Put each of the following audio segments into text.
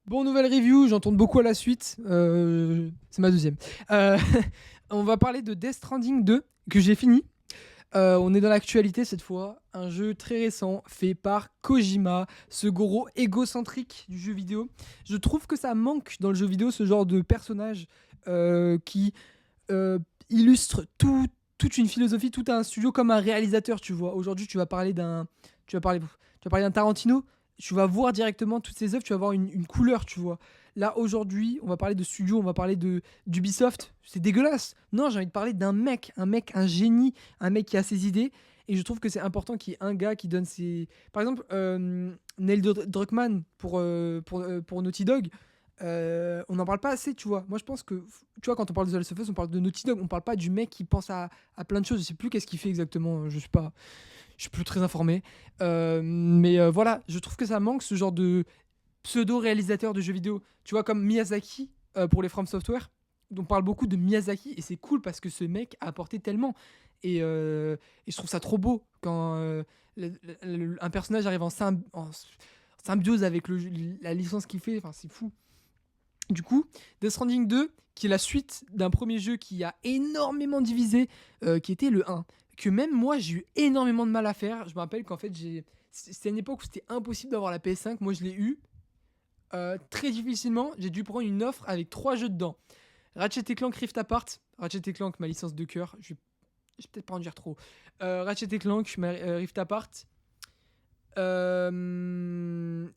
Bon, nouvelle review, j'en tourne beaucoup à la suite. C'est ma deuxième. Euh, on va parler de Death Stranding 2, que j'ai fini. On est dans l'actualité cette fois. Un jeu très récent fait par Kojima, ce gros égocentrique du jeu vidéo. Je trouve que ça manque dans le jeu vidéo ce genre de personnage qui euh, illustre toute une philosophie, tout un studio comme un réalisateur, tu vois. Aujourd'hui, tu vas parler d'un Tarantino, tu vas voir directement toutes ses œuvres, tu vas voir une couleur, tu vois. Là, aujourd'hui, on va parler de studio, on va parler d'Ubisoft. C'est dégueulasse. Non, j'ai envie de parler d'un mec, un génie, un mec qui a ses idées. Et je trouve que c'est important qu'il y ait un gars qui donne ses. Par exemple, Neil Druckmann pour Naughty Dog. On n'en parle pas assez, tu vois. Moi, je pense que, tu vois, quand on parle de The Last of Us, on parle de Naughty Dog, on parle pas du mec qui pense à plein de choses. Je sais plus qu'est-ce qu'il fait exactement. Je suis plus très informé. Mais voilà, je trouve que ça manque ce genre de pseudo-réalisateur de jeux vidéo. Tu vois, comme Miyazaki pour les From Software. On parle beaucoup de Miyazaki et c'est cool parce que ce mec a apporté tellement. Et je trouve ça trop beau quand un personnage arrive en symbiose avec la licence qu'il fait. Enfin, c'est fou. Du coup, Death Stranding 2, qui est la suite d'un premier jeu qui a énormément divisé, qui était le 1, que même moi j'ai eu énormément de mal à faire. Je me rappelle qu'en fait, c'était une époque où c'était impossible d'avoir la PS5. Moi, je l'ai eu très difficilement. J'ai dû prendre une offre avec 3 jeux dedans: Ratchet Clank Rift Apart, Ratchet Clank, ma licence de cœur. Je vais peut-être pas en dire trop. Ratchet Clank, Rift Apart. Il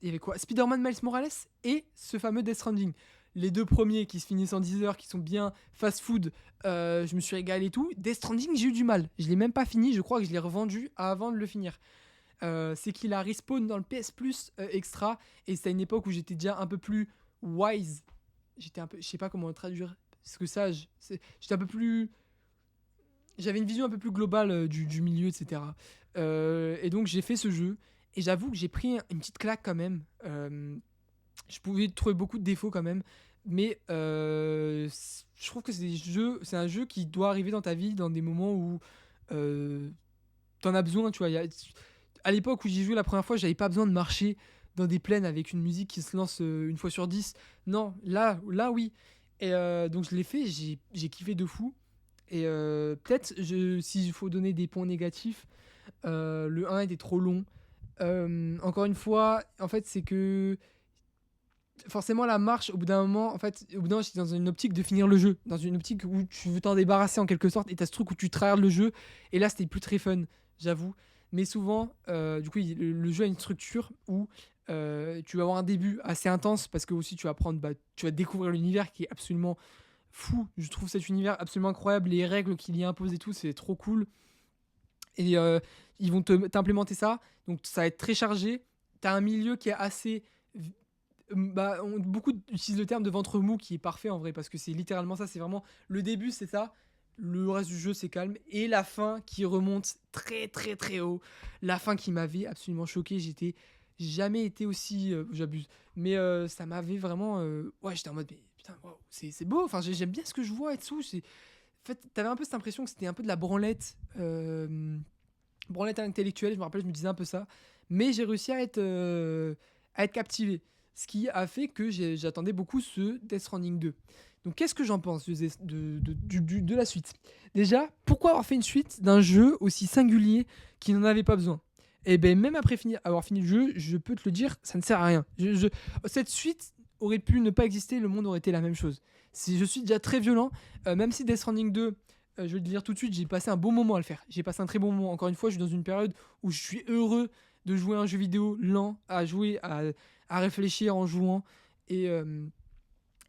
y avait quoi? Spider-Man Miles Morales et ce fameux Death Stranding. Les deux premiers qui se finissent en 10 heures, qui sont bien fast-food, je me suis régalé et tout. Death Stranding, j'ai eu du mal. Je l'ai même pas fini, je crois que je l'ai revendu avant de le finir. C'est qu'il a respawn dans le PS Plus extra, et c'était à une époque où j'étais déjà un peu plus wise. J'étais un peu, je sais pas comment traduire, parce que sage. J'étais un peu plus, j'avais une vision un peu plus globale du milieu, etc. Et donc j'ai fait ce jeu, et j'avoue que j'ai pris une petite claque quand même. Je pouvais trouver beaucoup de défauts quand même, mais je trouve que c'est un jeu qui doit arriver dans ta vie dans des moments où t'en as besoin. Tu vois, à l'époque où j'y jouais la première fois, j'avais pas besoin de marcher dans des plaines avec une musique qui se lance une fois sur 10. Non, là oui. Et donc je l'ai fait, j'ai kiffé de fou. Et peut-être, s'il faut donner des points négatifs, le 1 était trop long. Encore une fois, en fait, c'est que forcément la marche, au bout d'un moment, en fait, au bout d'un moment, j'étais dans une optique de finir le jeu, dans une optique où tu veux t'en débarrasser en quelque sorte, et t'as ce truc où tu tryhardes le jeu, et là c'était plus très fun, j'avoue. Mais souvent, du coup, le jeu a une structure où tu vas avoir un début assez intense parce que aussi tu vas prendre, tu vas découvrir l'univers qui est absolument fou. Je trouve cet univers absolument incroyable, les règles qu'il y impose et tout, c'est trop cool. Et ils vont t'implémenter ça, donc ça va être très chargé. T'as un milieu qui est assez beaucoup utilisent le terme de ventre mou qui est parfait en vrai parce que c'est littéralement ça, c'est vraiment le début, c'est ça, le reste du jeu c'est calme, et la fin qui remonte très très très haut, la fin qui m'avait absolument choqué. J'étais jamais été aussi j'abuse, mais ça m'avait vraiment ouais, j'étais en mode mais putain, wow, c'est beau, enfin j'aime bien ce que je vois et tout. En fait, t'avais un peu cette impression que c'était un peu de la branlette intellectuelle, je me rappelle, je me disais un peu ça, mais j'ai réussi à être captivé. Ce qui a fait que j'attendais beaucoup ce Death Stranding 2. Donc qu'est-ce que j'en pense de la suite? Déjà, pourquoi avoir fait une suite d'un jeu aussi singulier qui n'en avait pas besoin? Et ben même après avoir fini le jeu, je peux te le dire, ça ne sert à rien. Cette suite aurait pu ne pas exister, le monde aurait été la même chose. Si je suis déjà très violent, même si Death Stranding 2, je vais te le dire tout de suite, j'ai passé un bon moment à le faire. J'ai passé un très bon moment. Encore une fois, je suis dans une période où je suis heureux de jouer à un jeu vidéo lent, à jouer, à réfléchir en jouant. Et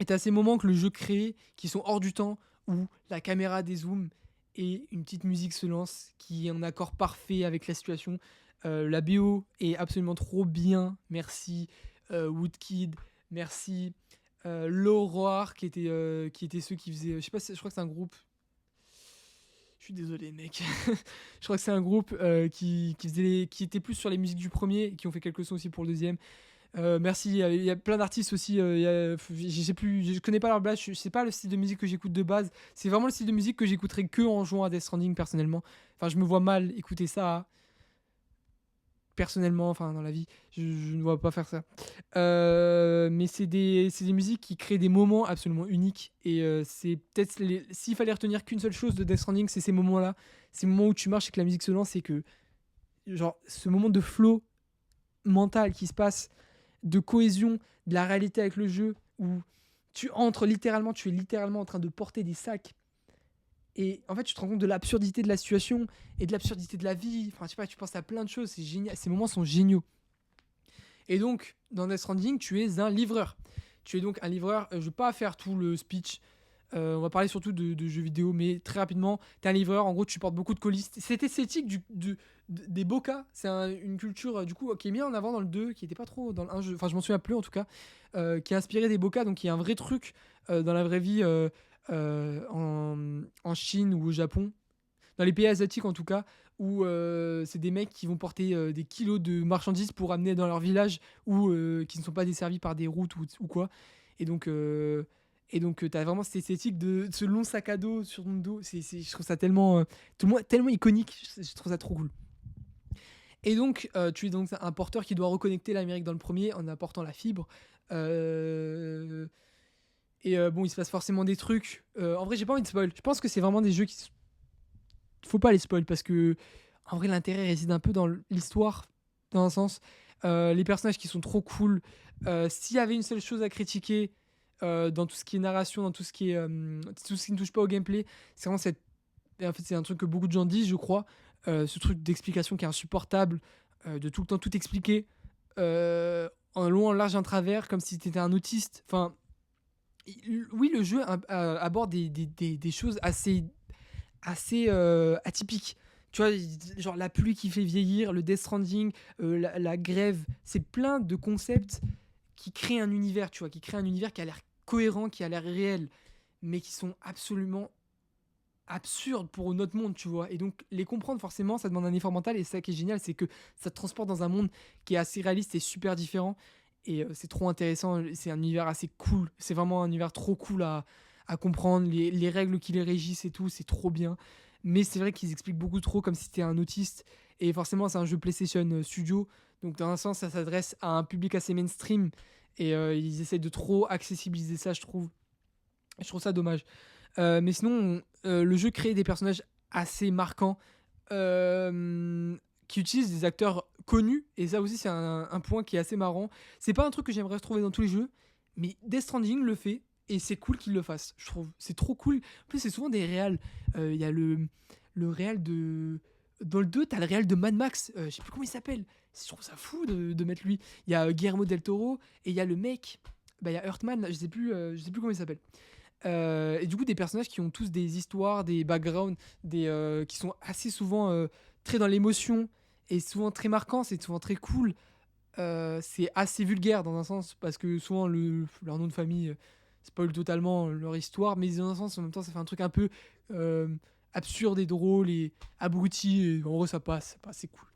t'as ces moments que le jeu crée qui sont hors du temps, où la caméra dézoome et une petite musique se lance qui est en accord parfait avec la situation. La BO est absolument trop bien. Merci Woodkid. Merci L'Aurore qui était ceux qui faisaient. Je sais pas, je crois que c'est un groupe. Je suis désolé, mec. Je crois que c'est un groupe qui était plus sur les musiques du premier et qui ont fait quelques sons aussi pour le deuxième. Merci, il y a plein d'artistes aussi. Je sais plus, je connais pas leur blast. C'est pas le style de musique que j'écoute de base. C'est vraiment le style de musique que j'écouterais que en jouant à Death Stranding personnellement. Enfin, je me vois mal écouter ça personnellement, enfin dans la vie, je ne vois pas faire ça. Mais c'est des musiques qui créent des moments absolument uniques. Et c'est peut-être s'il fallait retenir qu'une seule chose de Death Stranding, c'est ces moments-là. Ces moments où tu marches et que la musique se lance, et que genre ce moment de flow mental qui se passe, de cohésion de la réalité avec le jeu, où tu entres littéralement, tu es littéralement en train de porter des sacs. Et en fait, tu te rends compte de l'absurdité de la situation et de l'absurdité de la vie. Enfin, je sais pas, tu penses à plein de choses. C'est génial. Ces moments sont géniaux. Et donc, dans Death Stranding, tu es un livreur. Tu es donc un livreur. Je vais pas faire tout le speech. On va parler surtout de jeux vidéo, mais très rapidement, tu es un livreur. En gros, tu portes beaucoup de colis. Cette esthétique des bocas, c'est une culture du coup qui est mise en avant dans le 2, qui n'était pas trop dans le 1. Enfin, je m'en souviens plus en tout cas. Qui est inspiré des bocas, donc qui est un vrai truc dans la vraie vie en Chine ou au Japon. Dans les pays asiatiques en tout cas, où c'est des mecs qui vont porter des kilos de marchandises pour amener dans leur village, ou qui ne sont pas desservis par des routes ou quoi. Et donc, tu as vraiment cette esthétique de ce long sac à dos sur ton dos. Je trouve ça tellement iconique. Je trouve ça trop cool. Et donc, tu es donc un porteur qui doit reconnecter l'Amérique dans le premier en apportant la fibre. Bon, il se passe forcément des trucs. En vrai, j'ai pas envie de spoil. Je pense que c'est vraiment des jeux qui faut pas les spoil, parce que en vrai l'intérêt réside un peu dans l'histoire, dans un sens. Les personnages qui sont trop cool. S'il y avait une seule chose à critiquer dans tout ce qui est narration, dans tout ce qui ne touche pas au gameplay, c'est vraiment en fait, c'est un truc que beaucoup de gens disent, je crois. Ce truc d'explication qui est insupportable, de tout le temps tout expliquer en long, en large, en travers, comme si tu étais un autiste. Enfin, oui, le jeu aborde des choses assez atypiques. Tu vois, genre la pluie qui fait vieillir, le Death Stranding, la grève, c'est plein de concepts qui créent un univers, tu vois, qui créent un univers qui a l'air cohérent, qui a l'air réel, mais qui sont absolument absurdes pour notre monde, tu vois. Et donc, les comprendre, forcément, ça demande un effort mental, et ça qui est génial, c'est que ça te transporte dans un monde qui est assez réaliste et super différent. Et c'est trop intéressant, c'est un univers assez cool, c'est vraiment un univers trop cool à comprendre, les règles qui les régissent et tout, c'est trop bien. Mais c'est vrai qu'ils expliquent beaucoup trop, comme si c'était un autiste. Et forcément, c'est un jeu PlayStation Studio. Donc, dans un sens, ça s'adresse à un public assez mainstream. Et ils essaient de trop accessibiliser ça, je trouve. Je trouve ça dommage. Mais sinon, le jeu crée des personnages assez marquants, qui utilisent des acteurs connus. Et ça aussi, c'est un point qui est assez marrant. C'est pas un truc que j'aimerais retrouver dans tous les jeux, mais Death Stranding le fait. Et c'est cool qu'il le fasse, je trouve. C'est trop cool. En plus, c'est souvent des réals. Il y a le réal de... Dans le 2, t'as le réal de Mad Max. Je sais plus comment il s'appelle. Je trouve ça fou de mettre lui. Il y a Guillermo del Toro. Et il y a le mec... Bah, il y a Earthman, là, je sais plus comment il s'appelle. Et du coup, des personnages qui ont tous des histoires, des backgrounds, qui sont assez souvent très dans l'émotion, et souvent très marquants, c'est souvent très cool. C'est assez vulgaire dans un sens, parce que souvent leur nom de famille spoil totalement leur histoire, mais dans un sens, en même temps, ça fait un truc un peu absurde et drôle et abruti, et en gros, ça passe, c'est cool.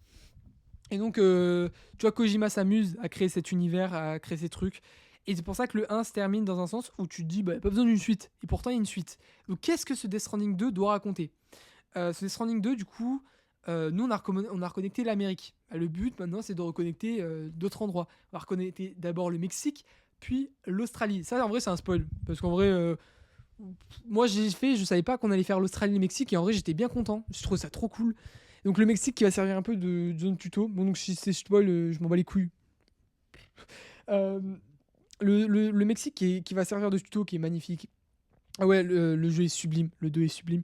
Et donc, tu vois, Kojima s'amuse à créer cet univers, à créer ces trucs. Et c'est pour ça que le 1 se termine dans un sens où tu te dis, bah, pas besoin d'une suite. Et pourtant, il y a une suite. Donc, qu'est-ce que ce Death Stranding 2 doit raconter? Ce Death Stranding 2, du coup, nous, on a reconnecté l'Amérique. Le but, maintenant, c'est de reconnecter d'autres endroits. On va reconnecter d'abord le Mexique, puis l'Australie. Ça, en vrai, c'est un spoil. Parce qu'en vrai, moi, je savais pas qu'on allait faire l'Australie et le Mexique. Et en vrai, j'étais bien content. Je trouve ça trop cool. Donc, le Mexique qui va servir un peu de zone tuto. Bon, donc, si c'est spoil, je m'en bats les couilles. Euh, le Mexique qui va servir de tuto, qui est magnifique. Ah ouais, le jeu est sublime, le 2 est sublime.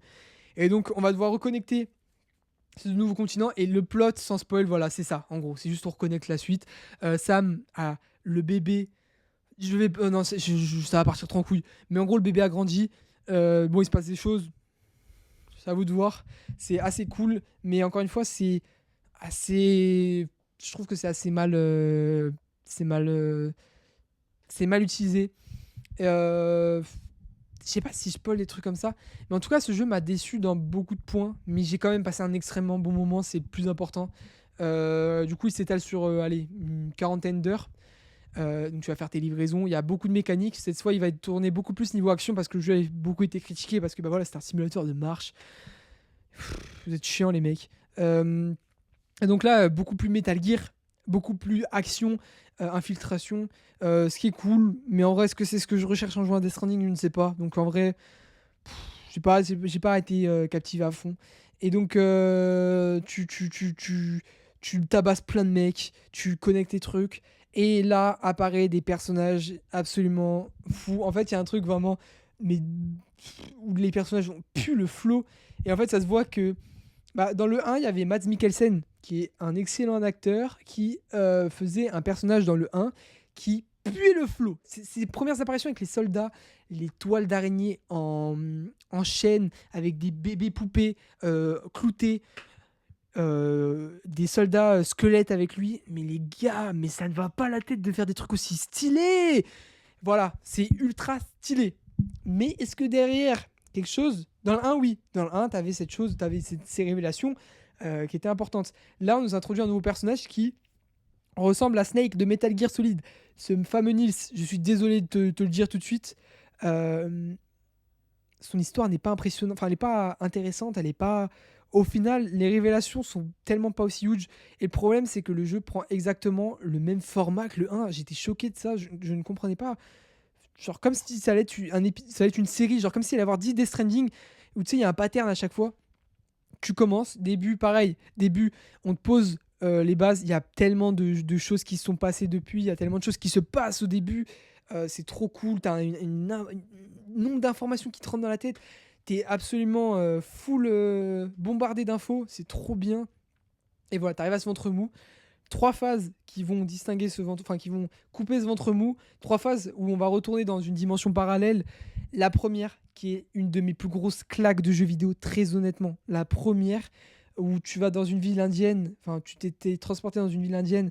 Et donc, on va devoir reconnecter ce nouveau continent, et le plot, sans spoil, voilà, c'est ça, en gros. C'est juste pour reconnecter la suite. Sam a le bébé. Non, ça va partir trop en couille. Mais en gros, le bébé a grandi. Bon, il se passe des choses. C'est à vous de voir. C'est assez cool. Mais encore une fois, c'est assez... Je trouve que c'est assez mal... c'est mal utilisé. Je sais pas si je spoil des trucs comme ça, mais en tout cas, ce jeu m'a déçu dans beaucoup de points, mais j'ai quand même passé un extrêmement bon moment, c'est le plus important. Du coup, il s'étale sur allez, une quarantaine d'heures. Donc tu vas faire tes livraisons, il y a beaucoup de mécaniques. Cette fois, il va être tourné beaucoup plus niveau action, parce que le jeu a beaucoup été critiqué, parce que bah voilà, c'est un simulateur de marche. Vous êtes chiants, les mecs. Et donc là, beaucoup plus Metal Gear, beaucoup plus action, infiltration, ce qui est cool. Mais en vrai, est-ce que c'est ce que je recherche en jouant à Death Stranding? Je ne sais pas. Donc en vrai, j'ai pas été captivé à fond. Et donc, tu tabasses plein de mecs, tu connectes tes trucs. Et là, apparaît des personnages absolument fous. En fait, il y a un truc vraiment, mais où les personnages ont pu le flow. Et en fait, ça se voit que dans le 1, il y avait Mads Mikkelsen, qui est un excellent acteur, qui faisait un personnage dans le 1 qui puait le flow. Ses premières apparitions avec les soldats, les toiles d'araignée en chaîne, avec des bébés poupées cloutés, des soldats squelettes avec lui. Mais les gars, mais ça ne va pas la tête de faire des trucs aussi stylés. Voilà, c'est ultra stylé. Mais est-ce que derrière quelque chose, dans le 1, oui, dans le 1, t'avais cette chose, t'avais ces révélations qui étaient importantes. Là, on nous introduit un nouveau personnage qui ressemble à Snake de Metal Gear Solid. Ce fameux Nils, je suis désolé de te le dire tout de suite, euh, son histoire n'est pas impressionnante, enfin, elle n'est pas intéressante, elle n'est pas. Au final, les révélations sont tellement pas aussi huge. Et le problème, c'est que le jeu prend exactement le même format que le 1. J'étais choqué de ça, je ne comprenais pas. Genre comme si ça allait être ça allait être une série, genre comme s'il allait avoir 10 Death Stranding, où tu sais, il y a un pattern à chaque fois. Tu commences, début, pareil, début, on te pose les bases, il y a tellement de choses qui se sont passées depuis, il y a tellement de choses qui se passent au début, c'est trop cool, t'as un nombre d'informations qui te rentrent dans la tête, t'es absolument full bombardé d'infos, c'est trop bien. Et voilà, t'arrives à ce ventre mou, trois phases qui vont distinguer ce ventre, enfin qui vont couper ce ventre mou, trois phases où on va retourner dans une dimension parallèle. La première, qui est une de mes plus grosses claques de jeux vidéo, très honnêtement. La première, où tu vas dans une ville indienne, enfin tu t'es transporté dans une ville indienne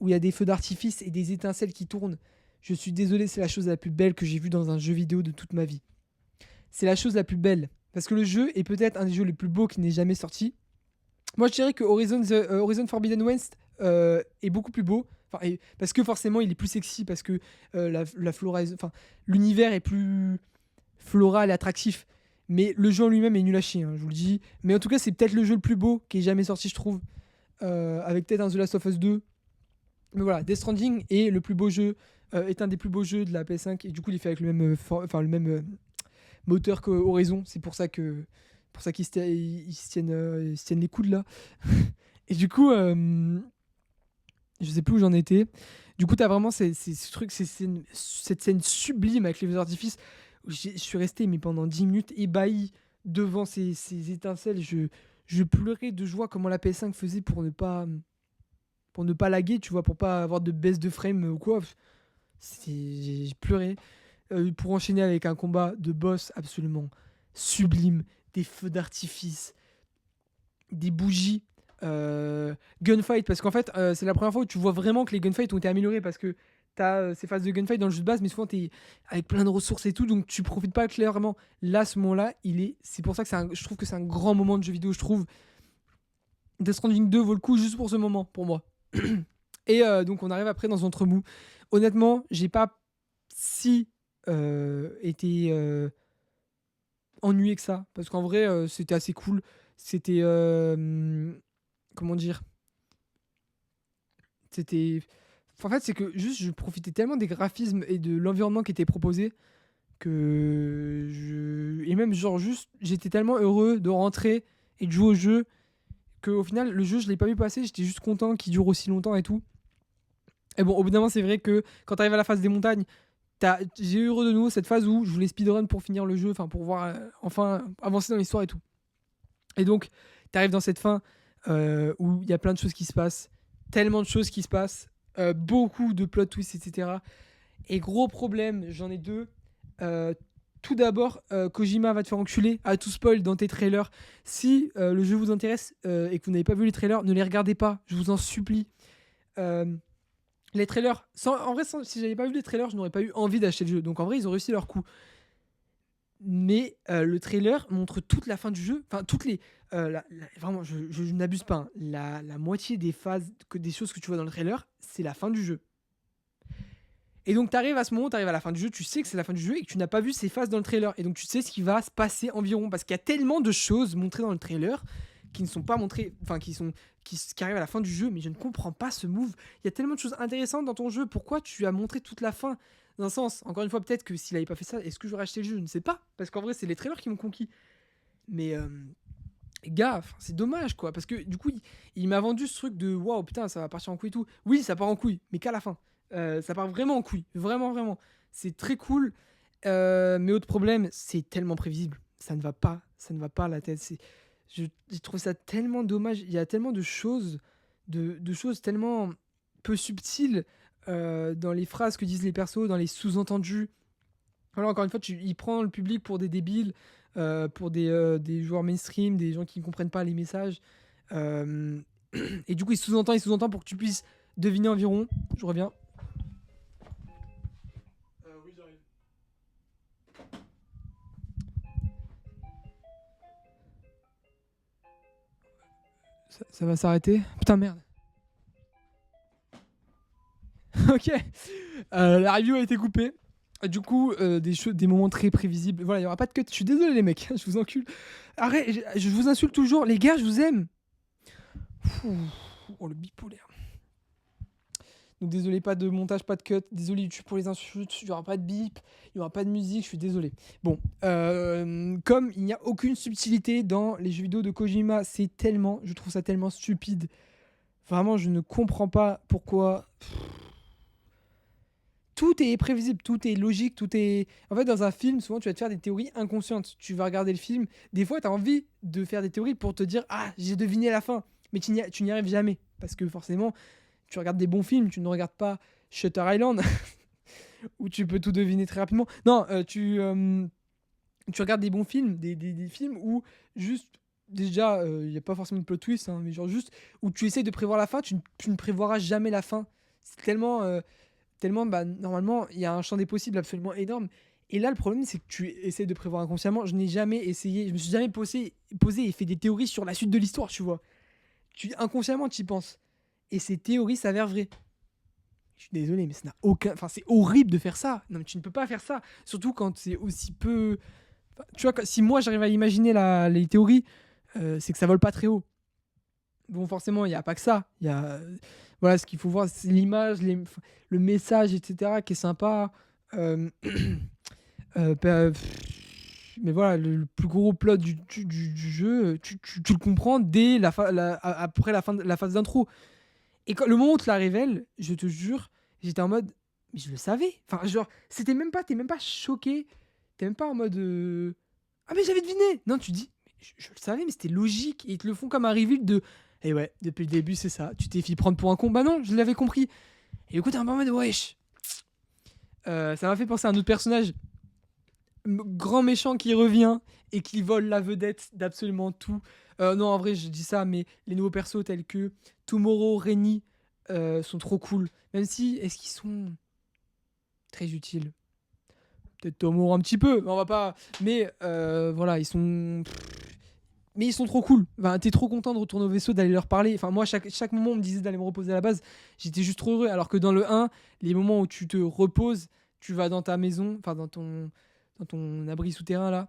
où il y a des feux d'artifice et des étincelles qui tournent. Je suis désolé, c'est la chose la plus belle que j'ai vue dans un jeu vidéo de toute ma vie. C'est la chose la plus belle. Parce que le jeu est peut-être un des jeux les plus beaux qui n'ait jamais sorti. Moi, je dirais que Horizon Forbidden West est beaucoup plus beau. Enfin, parce que forcément, il est plus sexy, parce que la flora, enfin, l'univers est plus floral et attractif. Mais le jeu en lui-même est nul à chier, hein, je vous le dis. Mais en tout cas, c'est peut-être le jeu le plus beau qui est jamais sorti, je trouve. Avec peut-être un The Last of Us 2. Mais voilà, Death Stranding est le plus beau jeu, est un des plus beaux jeux de la PS5. Et du coup, il est fait avec le même, le même moteur que Horizon. C'est pour ça qu'ils ils se tiennent les coudes là. Et du coup, je sais plus où j'en étais. Du coup, t'as vraiment ce truc, cette scène sublime avec les feux d'artifice. Où je suis resté mais pendant 10 minutes ébahi devant ces étincelles. Je pleurais de joie comment la PS5 faisait pour ne pas laguer, tu vois, pour pas avoir de baisse de frame ou quoi. J'ai pleuré. Pour enchaîner avec un combat de boss absolument sublime, des feux d'artifice, des bougies, gunfight, parce qu'en fait, c'est la première fois où tu vois vraiment que les gunfights ont été améliorés, parce que t'as ces phases de gunfight dans le jeu de base, mais souvent t'es avec plein de ressources et tout, donc tu profites pas clairement. Là, ce moment-là, c'est pour ça que je trouve que c'est un grand moment de jeu vidéo, je trouve. Death Stranding 2 vaut le coup juste pour ce moment, pour moi. Et donc on arrive après dans ce ventre mou. Honnêtement, j'ai pas si été ennuyé que ça, parce qu'en vrai, c'était assez cool. C'était comment dire, c'était en fait, c'est que juste je profitais tellement des graphismes et de l'environnement qui était proposé et même genre juste j'étais tellement heureux de rentrer et de jouer au jeu qu'au final le jeu je l'ai pas vu passer, j'étais juste content qu'il dure aussi longtemps et tout. Et bon, au bout d'un moment, c'est vrai que quand t'arrives à la phase des montagnes, j'ai eu heureux de nouveau cette phase où je voulais speedrun pour finir le jeu, enfin pour voir enfin avancer dans l'histoire et tout. Et donc, t'arrives dans cette fin où il y a plein de choses qui se passent, tellement de choses qui se passent, beaucoup de plot twists, etc. Et gros problème, j'en ai deux. Euh, Tout d'abord, Kojima va te faire enculer à tout spoil dans tes trailers. Si le jeu vous intéresse et que vous n'avez pas vu les trailers, ne les regardez pas, je vous en supplie. Euh, les trailers, en vrai, si j'avais pas vu les trailers, je n'aurais pas eu envie d'acheter le jeu. Donc en vrai, ils ont réussi leur coup. Mais le trailer montre toute la fin du jeu. Enfin, toutes les. Vraiment, je n'abuse pas, hein. La moitié des phases, des choses que tu vois dans le trailer, c'est la fin du jeu. Et donc, t'arrives à ce moment, t'arrives à la fin du jeu, tu sais que c'est la fin du jeu et que tu n'as pas vu ces phases dans le trailer. Et donc, tu sais ce qui va se passer environ. Parce qu'il y a tellement de choses montrées dans le trailer qui ne sont pas montrés, enfin qui arrivent à la fin du jeu, mais je ne comprends pas ce move. Il y a tellement de choses intéressantes dans ton jeu, pourquoi tu as montré toute la fin? Dans un sens, encore une fois, peut-être que s'il avait pas fait ça, est-ce que j'aurais acheté le jeu? Je ne sais pas, parce qu'en vrai, c'est les trailers qui m'ont conquis. Mais gars, c'est dommage quoi, parce que du coup, il m'a vendu ce truc de waouh, putain, ça va partir en couille et tout. Oui, ça part en couille, mais qu'à la fin. Ça part vraiment en couille, vraiment, vraiment. C'est très cool, mais autre problème, c'est tellement prévisible. Ça ne va pas à la tête. Je trouve ça tellement dommage. Il y a tellement de choses, de choses tellement peu subtiles dans les phrases que disent les persos, dans les sous-entendus. Voilà, encore une fois, il prend le public pour des débiles, pour des joueurs mainstream, des gens qui ne comprennent pas les messages. Euh, et du coup, il sous-entend pour que tu puisses deviner environ. Je reviens. Oui, j'arrive. Ça va s'arrêter. Putain, merde. Ok. La review a été coupée. Du coup, des moments très prévisibles. Voilà, il n'y aura pas de cut. Je suis désolé, les mecs. Je vous encule. Arrête, je vous insulte toujours. Les gars, je vous aime. Oh, le bipolaire. Donc, désolé, pas de montage, pas de cut. Désolé, YouTube, pour les insultes. Il n'y aura pas de bip. Il n'y aura pas de musique. Je suis désolé. Bon, comme il n'y a aucune subtilité dans les jeux vidéo de Kojima, je trouve ça tellement stupide. Vraiment, je ne comprends pas pourquoi. Tout est prévisible, tout est logique, tout est... En fait, dans un film, souvent, tu vas te faire des théories inconscientes. Tu vas regarder le film. Des fois, tu as envie de faire des théories pour te dire « Ah, j'ai deviné la fin !» Mais tu n'y arrives jamais. Parce que forcément, tu regardes des bons films, tu ne regardes pas Shutter Island, où tu peux tout deviner très rapidement. Non, tu regardes des bons films, des films où juste... Déjà, il n'y a pas forcément de plot twist, hein, mais genre juste où tu essayes de prévoir la fin, tu ne prévoiras jamais la fin. C'est tellement, bah, normalement, il y a un champ des possibles absolument énorme. Et là, le problème, c'est que tu essaies de prévoir inconsciemment. Je n'ai jamais essayé, je me suis jamais posé et fait des théories sur la suite de l'histoire, tu vois. Inconsciemment, tu y penses. Et ces théories s'avèrent vraies. Je suis désolé, mais ça n'a aucun... Enfin, c'est horrible de faire ça. Non, mais tu ne peux pas faire ça. Surtout quand c'est aussi peu... Enfin, tu vois, si moi, j'arrive à imaginer les théories, c'est que ça vole pas très haut. Bon, forcément, il n'y a pas que ça. Il y a... Voilà, ce qu'il faut voir, c'est l'image, le message, etc., qui est sympa. Euh, mais voilà, le plus gros plot du jeu, tu le comprends dès après la phase d'intro. Et quand, le moment où tu la révèles, je te jure, j'étais en mode, mais je le savais. Enfin, genre, t'es même pas choqué. T'es même pas en mode, ah, mais j'avais deviné. Non, tu dis, mais je le savais, mais c'était logique. Et ils te le font comme un reveal de, et ouais, depuis le début, c'est ça. Tu t'es fait prendre pour un con. Bah non, je l'avais compris. Et du coup, t'es un peu en mode, wesh. Ça m'a fait penser à un autre personnage, grand méchant qui revient et qui vole la vedette d'absolument tout. Non, en vrai, je dis ça, mais les nouveaux persos tels que Tomorrow, Rennie sont trop cool. Même si, est-ce qu'ils sont très utiles? Peut-être Tomorrow un petit peu, mais on va pas. Mais voilà, ils sont. Mais ils sont trop cool. Enfin, t'es trop content de retourner au vaisseau, d'aller leur parler. Enfin, moi, chaque moment, on me disait d'aller me reposer à la base. J'étais juste trop heureux. Alors que dans le 1, les moments où tu te reposes, tu vas dans ta maison, enfin, dans ton abri souterrain, là.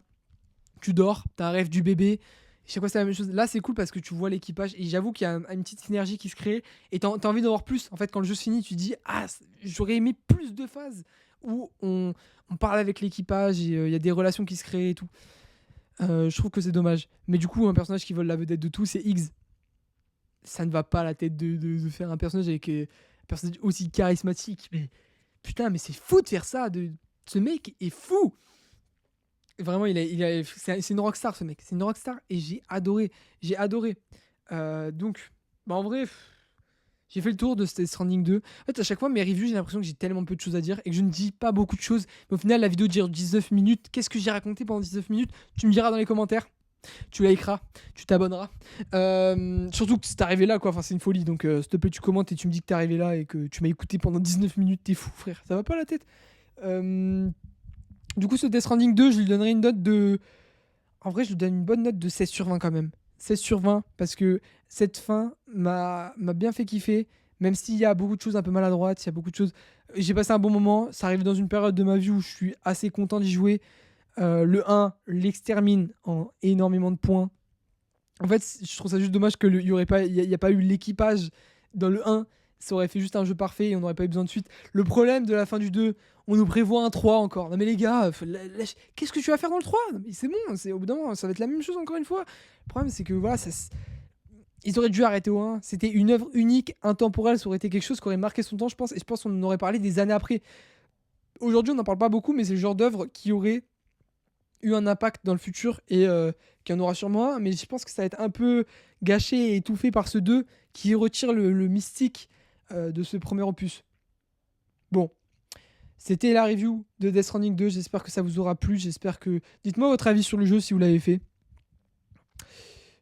Tu dors, t'as un rêve du bébé. Chaque fois, c'est la même chose. Là, c'est cool parce que tu vois l'équipage. Et j'avoue qu'il y a une petite synergie qui se crée. Et t'as envie d'en voir plus. En fait, quand le jeu se finit, tu te dis, ah, j'aurais aimé plus de phases où on parle avec l'équipage et il y a des relations qui se créent et tout. Je trouve que c'est dommage. Mais du coup, un personnage qui vole la vedette de tout, c'est Iggs. Ça ne va pas à la tête de faire un personnage avec un personnage aussi charismatique. Mais putain, mais c'est fou de faire ça. Ce mec est fou. Vraiment, c'est une rockstar, ce mec. C'est une rockstar et j'ai adoré. J'ai adoré. Donc, bah en vrai, j'ai fait le tour de Death Stranding 2. En fait, à chaque fois, mes reviews, j'ai l'impression que j'ai tellement peu de choses à dire et que je ne dis pas beaucoup de choses. Mais au final, la vidéo dure 19 minutes. Qu'est-ce que j'ai raconté pendant 19 minutes? Tu me diras dans les commentaires. Tu likeras, tu t'abonneras. Surtout que c'est arrivé là, quoi. Enfin, c'est une folie. Donc, s'il te plaît, tu commentes et tu me dis que t'es arrivé là et que tu m'as écouté pendant 19 minutes. T'es fou, frère. Ça va pas la tête. Du coup, ce Death Stranding 2, je lui donnerai une note de... En vrai, je lui donne une bonne note de 16 sur 20 quand même. 16 sur 20, parce que cette fin m'a bien fait kiffer. Même s'il y a beaucoup de choses un peu maladroites, il y a beaucoup de choses... J'ai passé un bon moment. Ça arrive dans une période de ma vie où je suis assez content d'y jouer. Le 1 l'extermine en énormément de points. En fait, je trouve ça juste dommage que il y a pas eu l'équipage dans le 1. Ça aurait fait juste un jeu parfait et on n'aurait pas eu besoin de suite. Le problème de la fin du 2, on nous prévoit un 3 encore. Non mais les gars, qu'est-ce que tu vas faire dans le 3? Non, mais c'est bon, au bout d'un moment, ça va être la même chose encore une fois. Le problème, c'est que voilà, ils auraient dû arrêter au 1. C'était une œuvre unique, intemporelle. Ça aurait été quelque chose qui aurait marqué son temps, je pense. Et je pense qu'on en aurait parlé des années après. Aujourd'hui, on n'en parle pas beaucoup, mais c'est le genre d'œuvre qui aurait eu un impact dans le futur et qui en aura sûrement un. Mais je pense que ça va être un peu gâché et étouffé par ce 2 qui retire le mystique de ce premier opus. Bon, c'était la review de Death Stranding 2. J'espère que ça vous aura plu. J'espère que. Dites-moi votre avis sur le jeu si vous l'avez fait.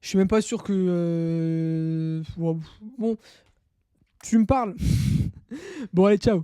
Je suis même pas sûr que. Bon, tu me parles. Bon, allez, ciao.